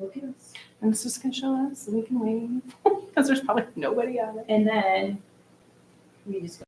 Okay. And it's just gonna show us, so we can wave, because there's probably nobody on it. And then we just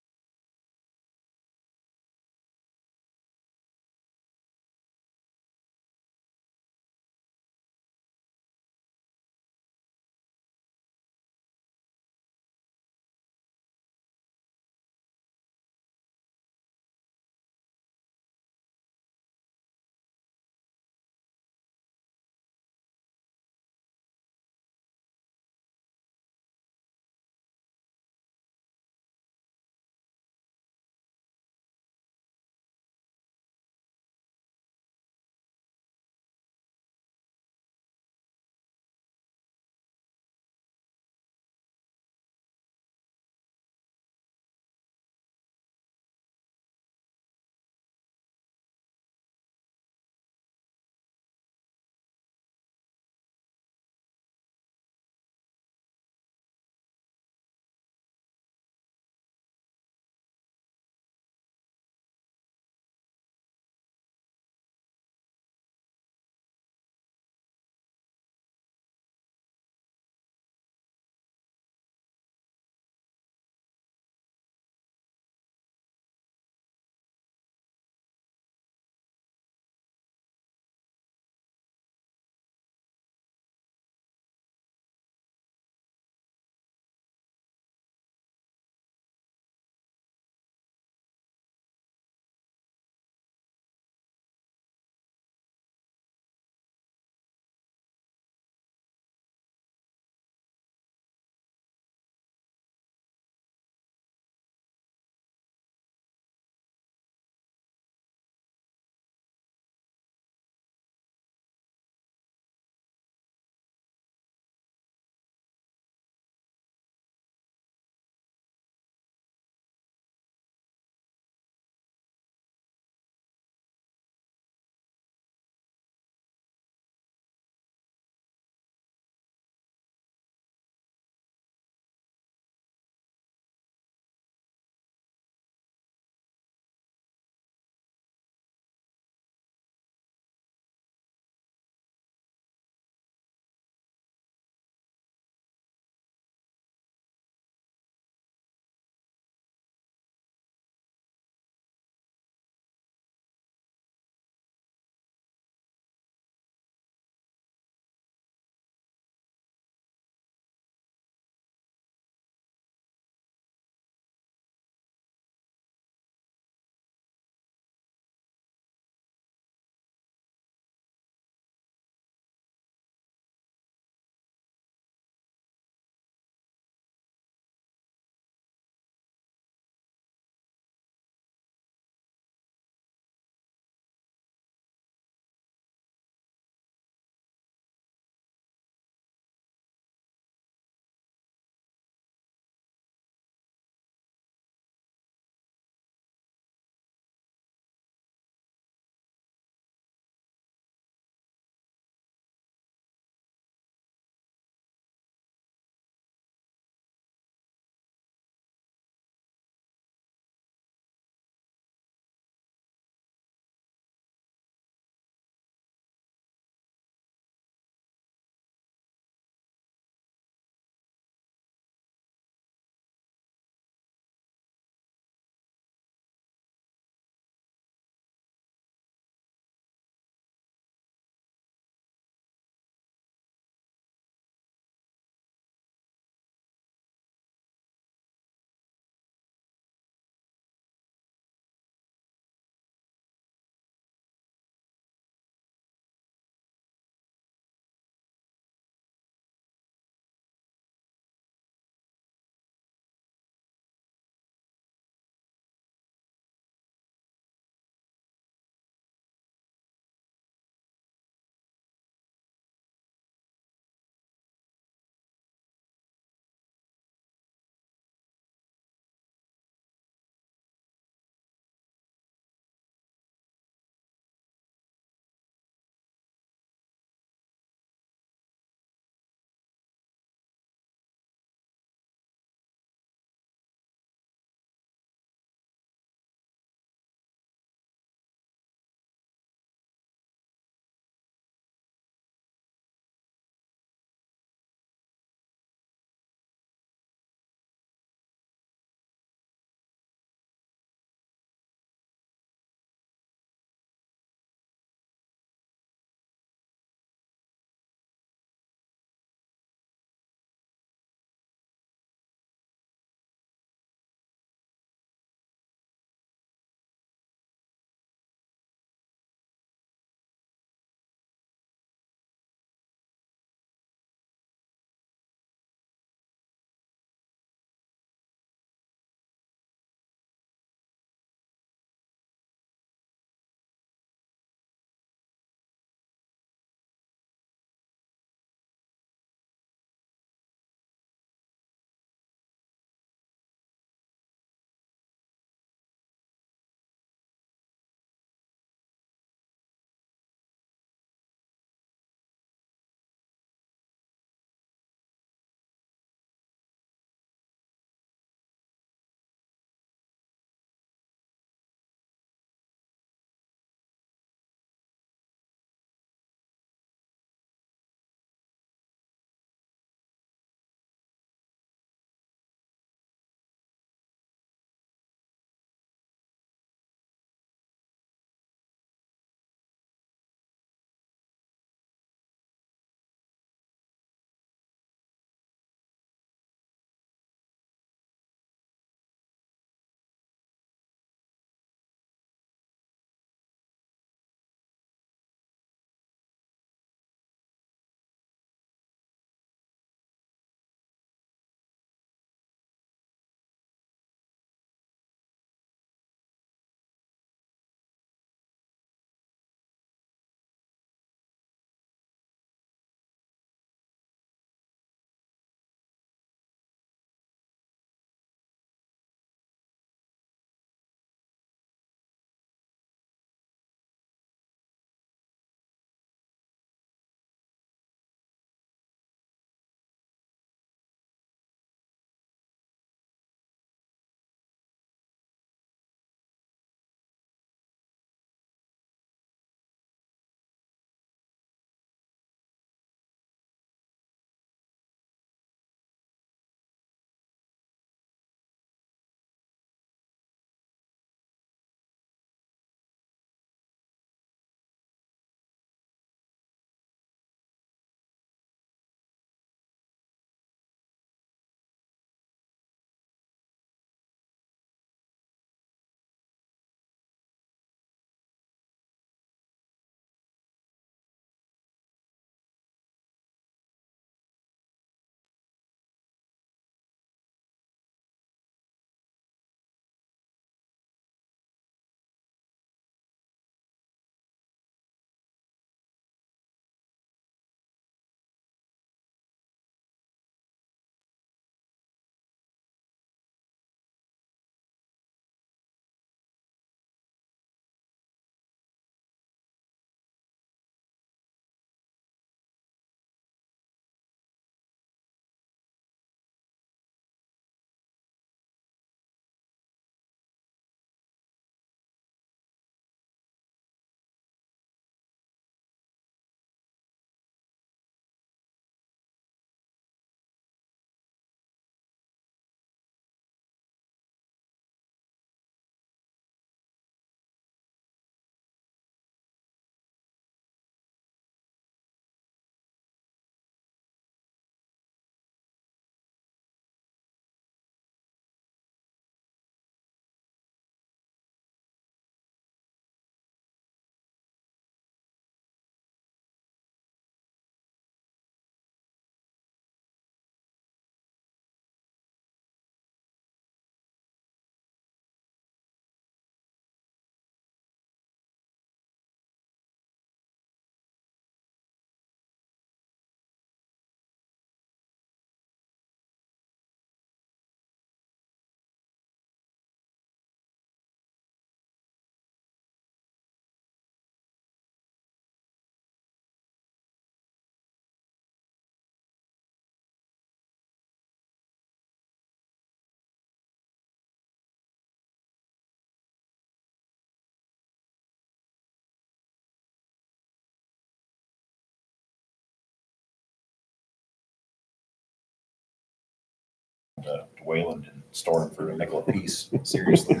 to Wayland and store them for a nickel a piece. Seriously.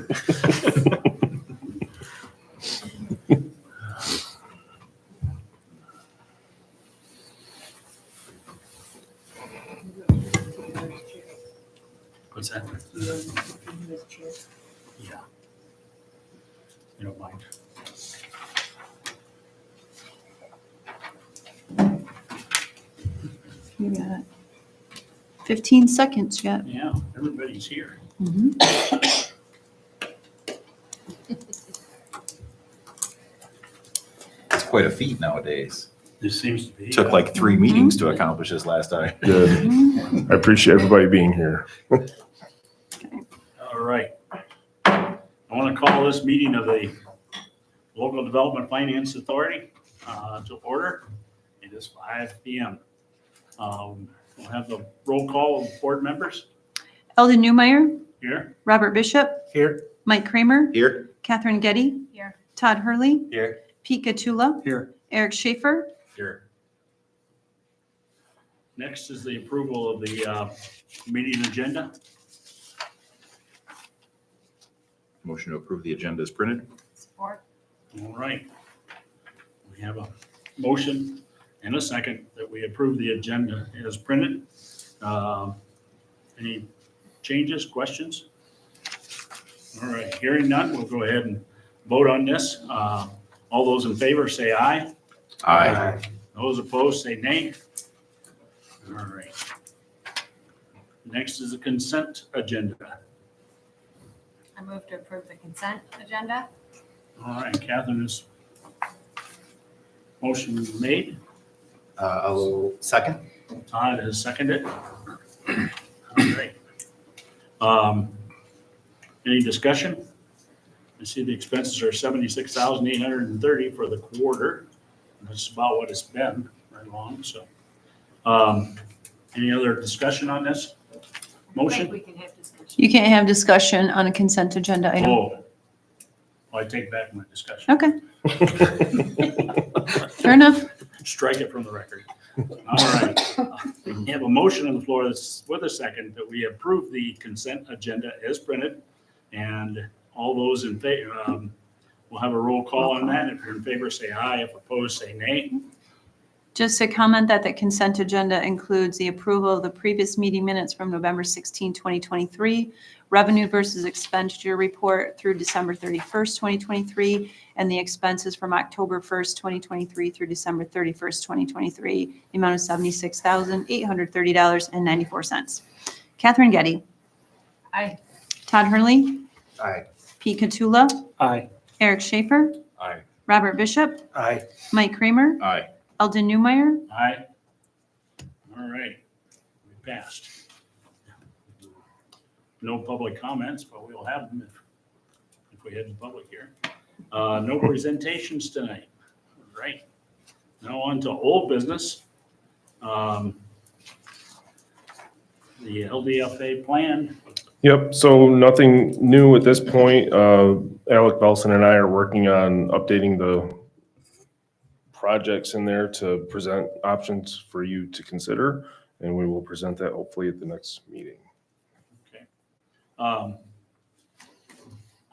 What's that? Yeah. You don't mind? You got 15 seconds yet. Yeah, everybody's here. It's quite a feat nowadays. This seems to be. Took like 3 meetings to accomplish this last time. Good. I appreciate everybody being here. All right. I want to call this meeting of the Local Development Finance Authority to order. It is 5 p.m. We'll have the roll call of board members Eldon Newmeyer, here. Robert Bishop, Here. Mike Kramer, Here. Catherine Getty, Here. Todd Hurley, Here. Pete Gatula, Here. Eric Schaefer. Here. Next is the approval of the meeting agenda. Motion to approve the agenda is printed. Support. All right. We have a motion and a second that we approve the agenda as printed. Any changes, questions? All right, hearing none, we'll go ahead and vote on this. All those in favor say aye. Aye. Those opposed say nay. All right. Next is the consent agenda. I move to approve the consent agenda. All right, Catherine is motion made. I'll second. Todd has seconded. All right. Any discussion? I see the expenses are $76,830 for the quarter. That's about what it's been right along, so. Any other discussion on this I think motion? we can have discussion. You can't have discussion on a consent agenda item. Oh, well, I take back my discussion. Okay, fair enough. Strike it from the record. All right. We have a motion on the floor that's with a second that we approve the consent agenda as printed. And all those in favor, we'll have a roll call on that. If you're in favor, say aye. If opposed, say nay. Just to comment that the consent agenda includes the approval of the previous meeting minutes from November 16, 2023, revenue versus expenditure report through December 31st, 2023, and the expenses from October 1st, 2023 through December 31st, 2023, the amount of $76,830.94. Catherine Getty, Aye. Todd Hurley, Aye. Pete Katula, Aye. Eric Schaefer, Aye. Robert Bishop, Aye. Mike Kramer, Aye. Eldon Newmeyer. Aye. All right. We passed. No public comments, but we'll have them if we had the public here. No presentations tonight. All right. Now on to old business. The LDFA plan. Yep, so nothing new at this point. Alec Belson and I are working on updating the projects in there to present options for you to consider, and we will present that hopefully at the next meeting. Okay.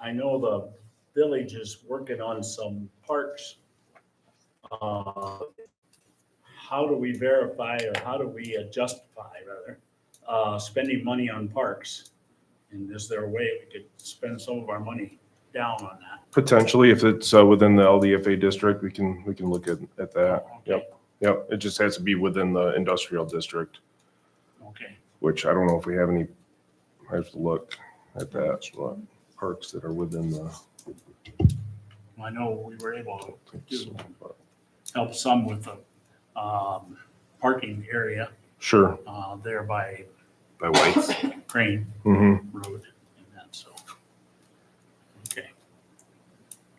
I know the village is working on some parks. How do we verify, or how do we justify rather, spending money on parks? And is there a way we could spend some of our money down on that? Potentially, if it's within the LDFA district, we can look at that. Okay. Yep, it just has to be within the industrial district, Okay. which I don't know if we have any, I have to look at that, but parks that are within the. I know we were able to help some with the parking area Sure. there by White's. Crane Mm-hmm. Road and that, so. Okay,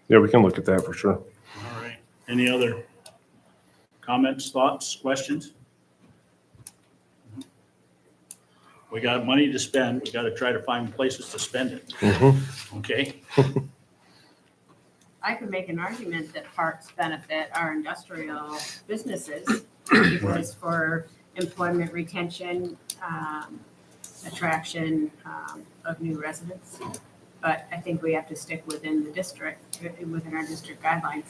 Yeah, we can look at that for sure. all right. Any other comments, thoughts, questions? We got money to spend. We got to try to find places to spend it, Mm-hmm. okay? I could make an argument that parks benefit our industrial businesses because for employment retention, attraction of new residents. But I think we have to stick within the district, within our district guidelines.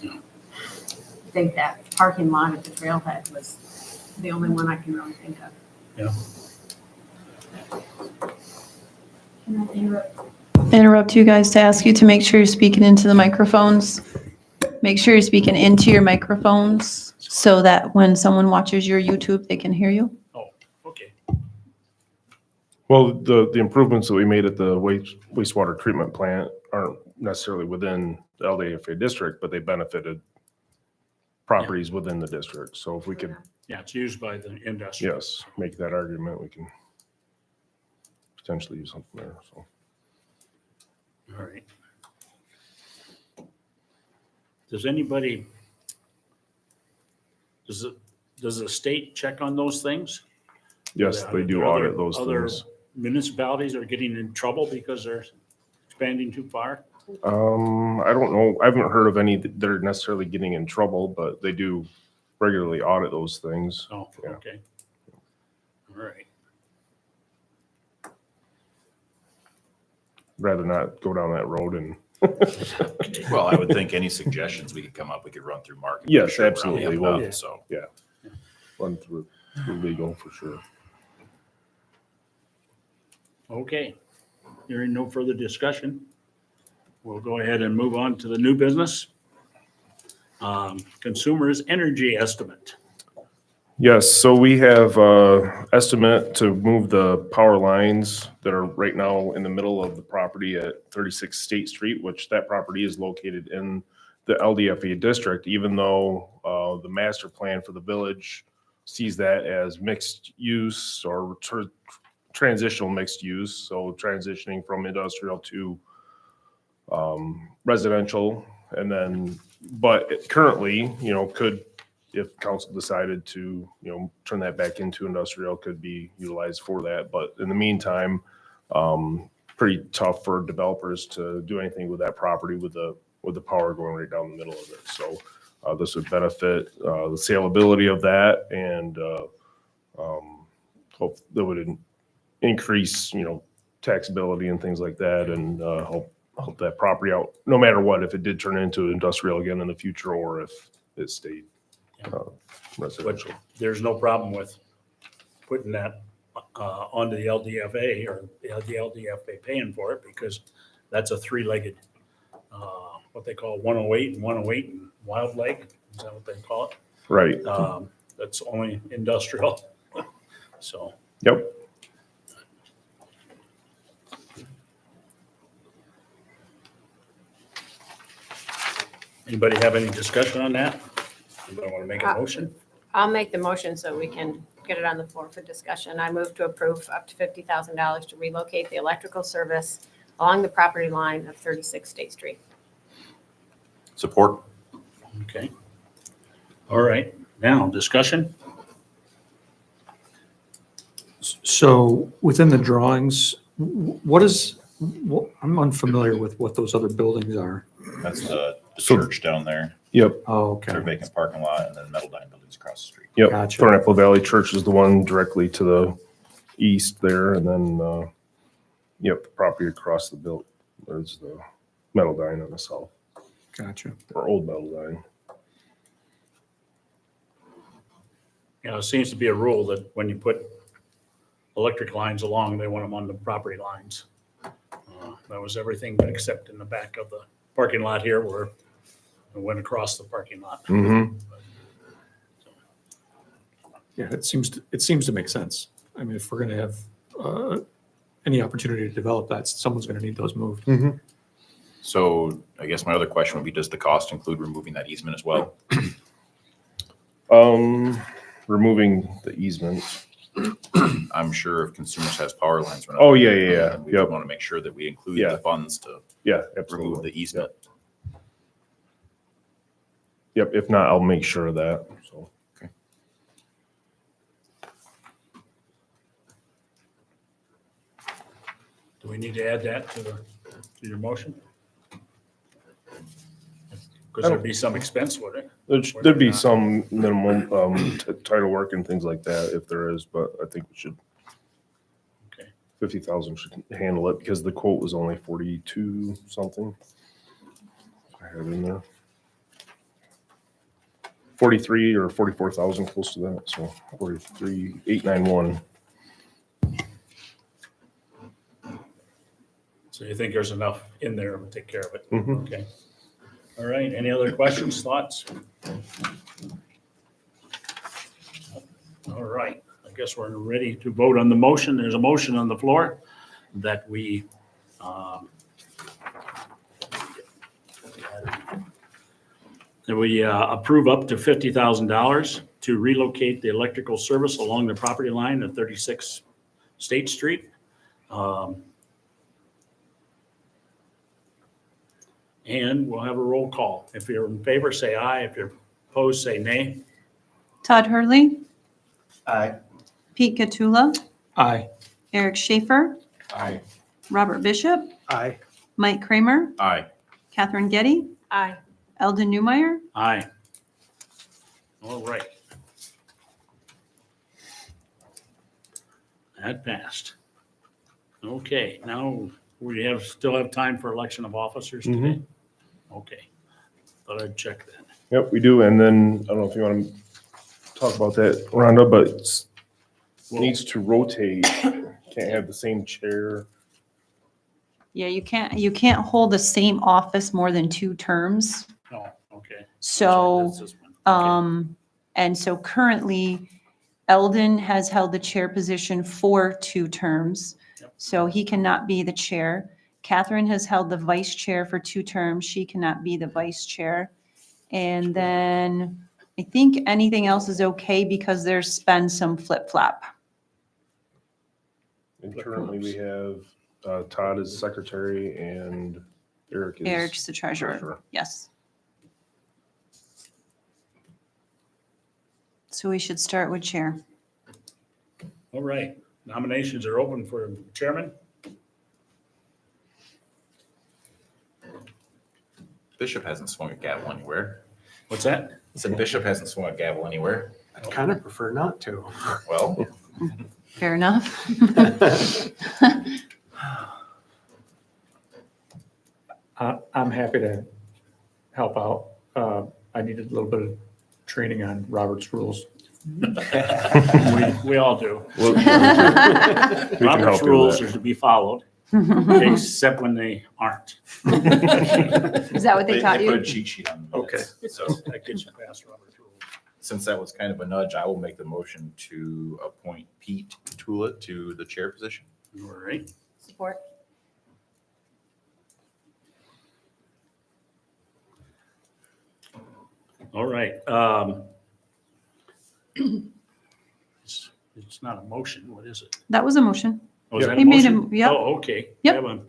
And I think that parking lot at the trailhead was the only one I can really think of. Yeah. Can I interrupt? Interrupt you guys to ask you to make sure you're speaking into the microphones. Make sure you're speaking into your microphones so that when someone watches your YouTube, they can hear you. Oh, okay. Well, the improvements that we made at the wastewater treatment plant aren't necessarily within the LDFA district, but they benefited properties within the district. So if we could, Yeah, it's used by the industry. yes, make that argument, we can potentially use something there, so. All right. Does anybody, does the state check on those things? Yes, they do audit those Other things. municipalities are getting in trouble because they're expanding too far? I don't know. I haven't heard of any that are necessarily getting in trouble, but they do regularly audit those things. Oh, Yeah. okay. All right. Rather not go down that road and, Well, I would think any suggestions we could come up, we could run through Mark. and Yes, make sure we're on the absolutely. up and Well, up, So, run through legal for sure. Okay. Hearing no further discussion, we'll go ahead and move on to the new business. Consumers energy estimate. Yes, so we have estimate to move the power lines that are right now in the middle of the property at 36 State Street, which that property is located in the LDFA district, even though the master plan for the village sees that as mixed use or transitional mixed use, so transitioning from industrial to residential. And then, but it currently, could, if council decided to, turn that back into industrial, could be utilized for that. But in the meantime, pretty tough for developers to do anything with that property with the power going right down the middle of it. So this would benefit the saleability of that, and hope that would increase, taxability and things like that, and help that property out, no matter what, if it did turn into industrial again in the future, or if it stayed residential. There's no problem with putting that onto the LDFA or the LDFA paying for it, because that's a three-legged, what they call 108 and 108 and wild leg. Is that what they call it? Right. That's only industrial. So, Yep. anybody have any discussion on that? Anybody want to make a motion? I'll make the motion so we can get it on the floor for discussion. I move to approve up to $50,000 to relocate the electrical service along the property line of 36 State Street. support. Okay. All right, now discussion? So within the drawings, I'm unfamiliar with what those other buildings are. That's the So- church down there, Yep. Oh, their okay. vacant parking lot, and then Metal Dine Building's across the street. Yep. Gotcha. Thornapple Valley Church is the one directly to the east there, and then, the property across the build, there's the Metal Dine on the south, Gotcha. or Old Metal Dine. It seems to be a rule that when you put electric lines along, they want them on the property lines. That was everything but except in the back of the parking lot here where it went across the parking lot. Mm-hmm. Yeah, it seems to make sense. I mean, if we're going to have any opportunity to develop that, someone's going to need those moved. So I guess my other question would be, does the cost include removing that easement as well? Removing the easement. I'm sure if Consumers has power lines running. Oh, yeah. We Yep. want to make sure that we include Yeah. the funds to Yeah, remove absolutely. the easement. Yep, if not, I'll make sure of that, so. Do we need to add that to your motion? Because there'd be some expense with it. There'd be some minimum, title work and things like that if there is, but I think we should 50,000 should handle it because the quote was only 42 something. I have in there. 43 or 44,000, close to that, so 43,891. So you think there's enough in there to take care of it? Mhm. Okay. All right, any other questions, thoughts? All right, I guess we're ready to vote on the motion. There's a motion on the floor that we approve up to $50,000 to relocate the electrical service along the property line at 36 State Street. And we'll have a roll call. If you're in favor, say aye. If you're opposed, say nay. Todd Hurley, Aye. Pete Katula, Aye. Eric Schaefer, Aye. Robert Bishop, Aye. Mike Kramer, Aye. Catherine Getty, Aye. Eldon Newmeyer. Aye. All right. That passed. Okay, now we still have time for election of officers today? Okay. Thought I'd check that. Yep, we do. And then, I don't know if you want to talk about that, Rhonda, but it Well, needs to rotate. Can't have the same chair. Yeah, you can't hold the same office more than 2 terms. no, okay. So, That's this one. Okay. and so currently Eldon has held the chair position for 2 terms. Yep. So he cannot be the chair. Catherine has held the vice chair for 2 terms. She cannot be the vice chair. And then I think anything else is okay because there's been some flip-flop. And currently we have Todd as secretary and Eric is. Eric's the treasurer. treasurer. Yes. So we should start with chair. All right, nominations are open for chairman. Bishop hasn't swung a gavel anywhere. What's that? I said Bishop hasn't swung a gavel anywhere. I'd kind of prefer not to. Well, Fair enough. I'm happy to help out. I needed a little bit of training on Robert's rules. We all do. Well, we can Robert's help you rules with are to be followed, except when they aren't. Is that what they taught put a you? cheat sheet on the Okay. minutes. So That gets you past Robert's rules. since that was kind of a nudge, I will make the motion to appoint Pete Katula to the chair position. All right, Support. all right. It's not a motion, what is it? That was a motion. Oh, is that a He made a- motion? yep. Oh, okay. Yep. Have a-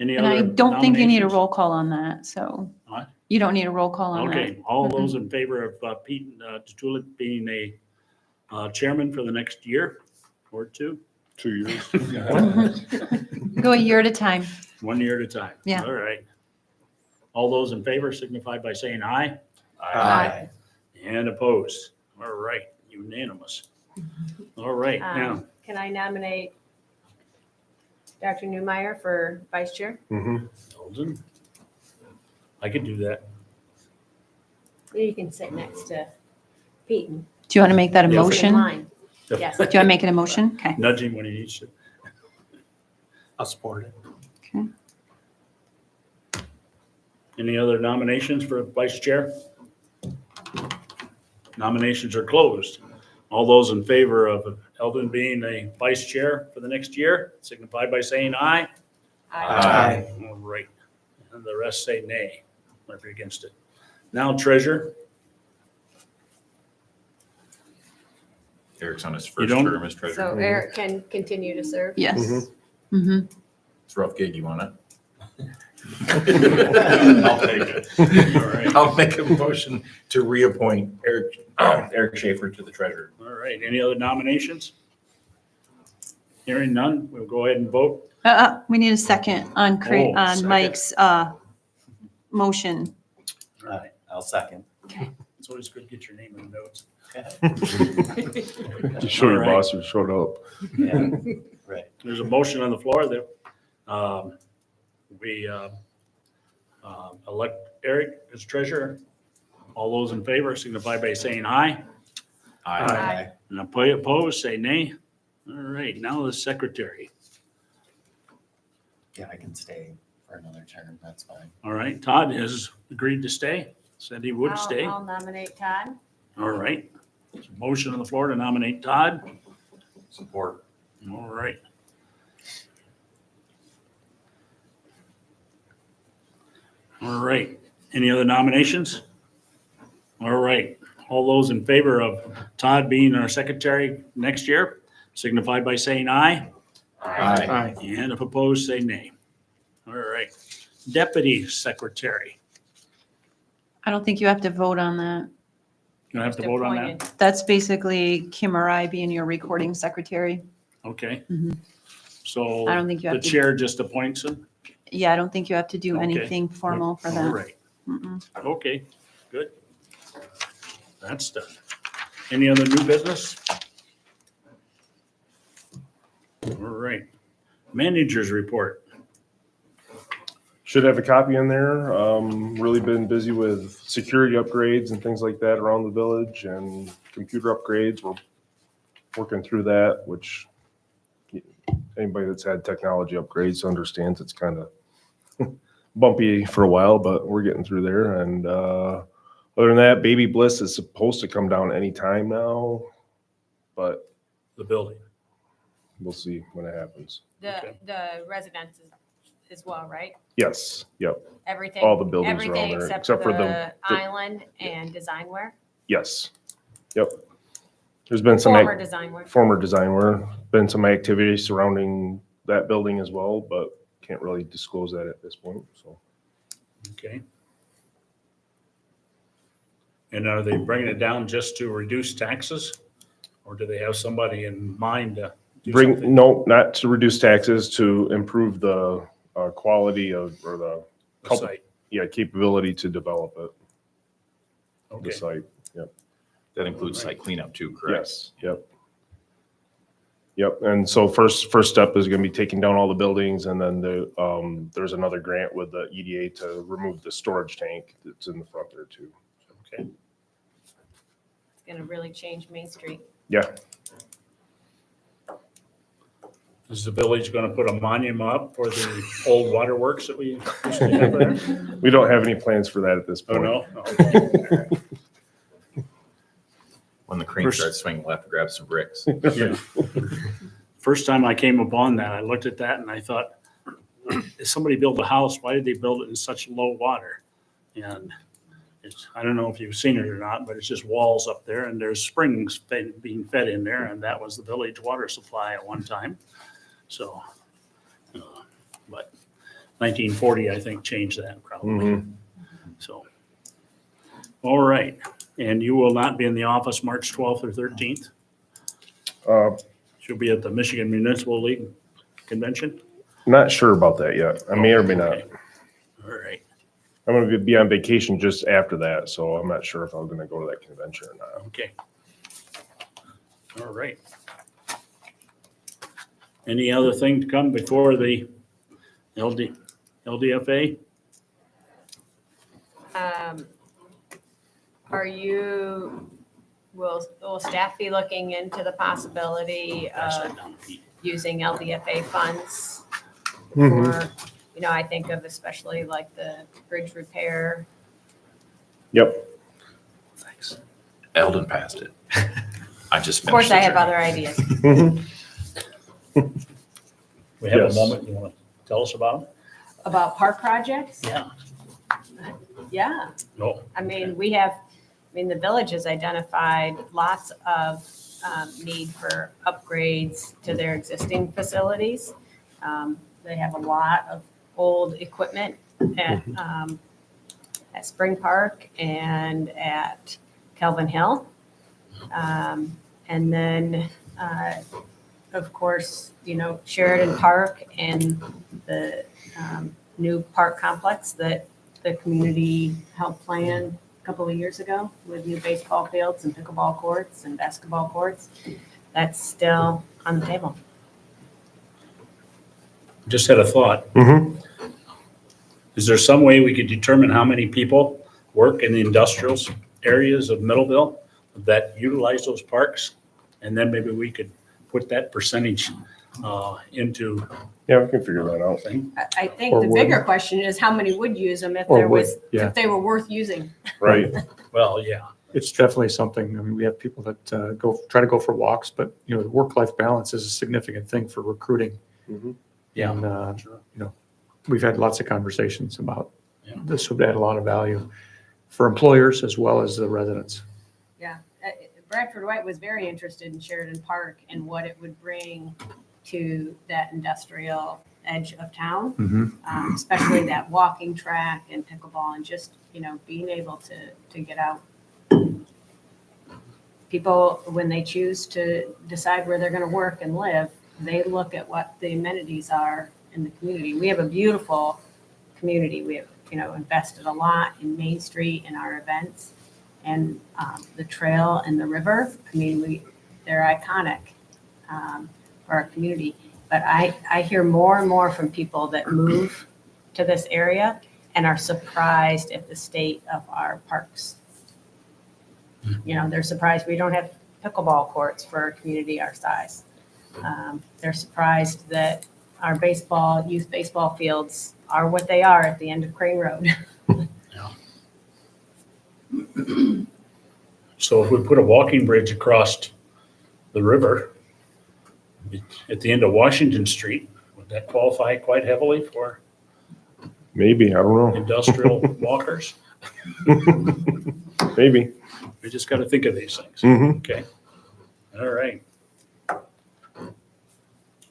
Any And other I don't think you need a nominations? roll call on that, so. What? You don't need a roll call on that. Okay, all those in favor of Pete Tatula being a chairman for the next year or 2? 2 years. Go a year at a time. 1 year at a time? Yeah. All right. All those in favor signify by saying aye. Aye. And opposed. All right, unanimous. All right, now, Can I nominate Dr. Newmeyer for vice chair? Mhm. Eldon. I could do that. You can sit next to Pete and Do you want to make that a Yeah. sit in motion? line. Yes. Do you want to make it a motion? Okay. Nudge him when he needs to. I'll support it. Okay. Any other nominations for vice chair? Nominations are closed. All those in favor of Eldon being a vice chair for the next year signify by saying aye. Aye. All right. And the rest say nay, if you're against it. Now treasurer, Eric's on his You first don't- term as treasurer. So Eric can continue to serve. Yes. Mhm. Mm-hmm. It's a rough gig, you want it? I'll take it. All right. I'll make a motion to reappoint Eric Schaefer to the treasurer. All right. Any other nominations? Hearing none, we'll go ahead and vote. We need a second on Oh, on second. Mike's motion. All right. I'll second. It's always good to get your name in the notes. Just show your All right. boss you showed up. Yeah, right. There's a motion on the floor that we elect Eric as treasurer. All those in favor signify by saying aye. Aye. And opposed, say nay. All right, now the secretary. Yeah, I can stay for another term. That's fine. All right, Todd has agreed to stay, said he would stay. I'll nominate Todd. All right. There's a motion on the floor to nominate Todd. Support. All right. All right. Any other nominations? All right. All those in favor of Todd being our secretary next year signify by saying aye. Aye. And if opposed, say nay. All right. Deputy secretary. I don't think you have to vote on that. You don't have to vote on that? Appointed. That's basically Kim or I being your recording secretary. Okay. Mhm. So I don't think you the have to, chair just appoints him? yeah, I don't think you have to do Okay. anything formal for All that. right. Mm-mm. Okay, good. That's done. Any other new business? All right. Managers report. Should have a copy in there. Really been busy with security upgrades and things like that around the village and computer upgrades. We're working through that, which anybody that's had technology upgrades understands it's kind of bumpy for a while, but we're getting through there. And other than that, Baby Bliss is supposed to come down anytime now, but The building. we'll see when it happens. Okay. The residents as well, right? Yes, yep, Everything. all the buildings around Everything there, except for the the- island and designware, yes, yep. There's been some former designware. former designware, been some activity surrounding that building as well, but can't really disclose that at this point, so. Okay. And are they bringing it down just to reduce taxes? Or do they have somebody in mind to do something? No, not to reduce taxes, to improve the quality of, or The site? capability to develop it, Okay, the site. That includes site cleanup too, correct? Yes, yep. Yep, and so first step is gonna be taking down all the buildings, and then there's another grant with the EDA to remove the storage tank that's in the front there too. okay. It's gonna really change Main Street. Yeah, Is the village gonna put a monument up for the old waterworks that we used to have there? we don't have any plans for that at this Oh, point. no? When the crane First- starts swinging, we'll have to grab some bricks. Yeah. First time I came upon that, I looked at that and I thought, if somebody built a house, why did they build it in such low water? And it's, I don't know if you've seen it or not, but it's just walls up there and there's springs being fed in there, and that was the village water supply at one time. So, but 1940, I think, changed that probably. Mhm. So, all right. And you will not be in the office March 12th or 13th? She'll be at the Michigan Municipal League Convention? Not sure about that yet. I may or may not. Okay. All right. I'm gonna be on vacation just after that, so I'm not sure if I'm gonna go to that convention or not. Okay. All right. Any other thing to come before the LDFA? Will staff be looking into the possibility Pass that of down, Pete. using LDFA funds Mhm. for, I think of especially like the bridge repair. Yep, Thanks. Eldon passed it. I just Of course, finished I the have journey. other ideas. We have a Yes. moment, you want to tell us about them? About park projects? Yeah. Yeah. No. The village has identified lots of need for upgrades to their existing facilities. They have a lot of old equipment at Spring Park and at Kelvin Hill. And then, of course, Sheridan Park and the new park complex that the community helped plan a couple of years ago with new baseball fields and pickleball courts and basketball courts. That's still on the table. Just had a thought. Mm-hmm. Is there some way we could determine how many people work in the industrial areas of Middleville that utilize those parks? And then maybe we could put that percentage into Yeah, we can figure that out. thing. I think Or the would. bigger question is how many would use them if Or there would, was, yeah. if they were worth using. Right. Well, yeah. It's definitely something, I mean, we have people that try to go for walks, but, the work-life balance is a significant thing for recruiting. Mhm. Yeah. And, Sure. we've had lots of conversations about Yeah. this would add a lot of value for employers as well as the residents. Yeah, Bradford White was very interested in Sheridan Park and what it would bring to that industrial edge of town, especially that walking track and pickleball and just, being able to get out. People, when they choose to decide where they're going to work and live, they look at what the amenities are in the community. We have a beautiful community. We have, invested a lot in Main Street and our events. And the trail and the river, I mean, they're iconic for our community. But I hear more and more from people that move to this area and are surprised at the state of our parks. They're surprised we don't have pickleball courts for a community our size. They're surprised that our youth baseball fields are what they are at the end of Crane Road. So if we put a walking bridge across the river at the end of Washington Street, would that qualify quite heavily for Maybe, I don't know. industrial walkers? Maybe. We just got to think of these things. Mm-hmm. Okay. All right.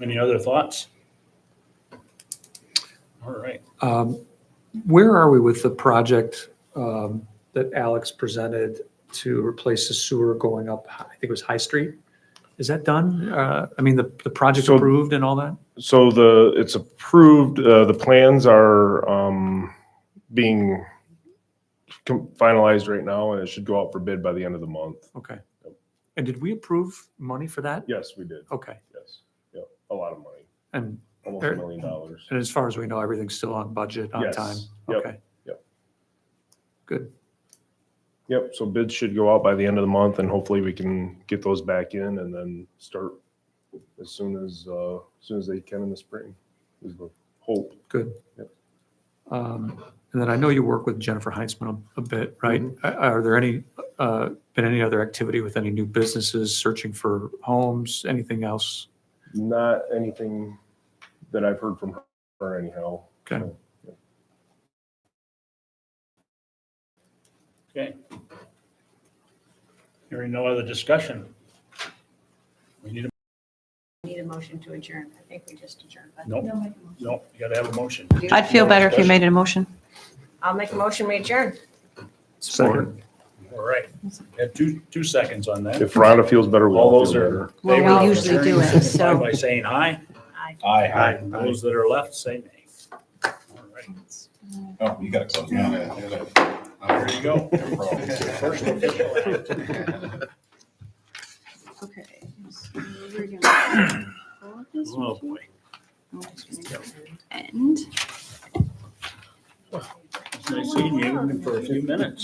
Any other thoughts? All right. Where are we with the project that Alex presented to replace the sewer going up, I think it was High Street? Is that done? I mean, the project So- approved and all that? So it's approved, the plans are being finalized right now, and it should go out for bid by the end of the month. Okay. And did we approve money for that? Yes, we did. Okay. Yes. Yep. A lot of money, And, almost $1 million. and as far as we know, everything's still on budget, on Yes. time? Yep. Okay. Yep. Good. Yep, so bids should go out by the end of the month, and hopefully we can get those back in and then start as soon as they can in the spring, is the hope. Good. Yep. And then I know you work with Jennifer Heinzman a bit, right? Are there been any other activity with any new businesses searching for homes, anything else? Not anything that I've heard from her anyhow. Okay. Okay. Hearing no other discussion. We need Need a motion to adjourn. I think we just adjourned. but- no, you got to have a motion. I'd feel better if you made a motion. I'll make a motion, we adjourn. Second. All right. Had 2 seconds on that. If Rhonda feels better, we'll All all those feel are. better. Well, we favor of usually do adjourning, it, signify so- By saying aye. Aye. And those that are left, say nay. All right. Oh, you gotta close now. There you go. First official act. Okay. So we're gonna pull this Oh, one here. boy. I'm just gonna go end. It's nice seeing you even for a few minutes.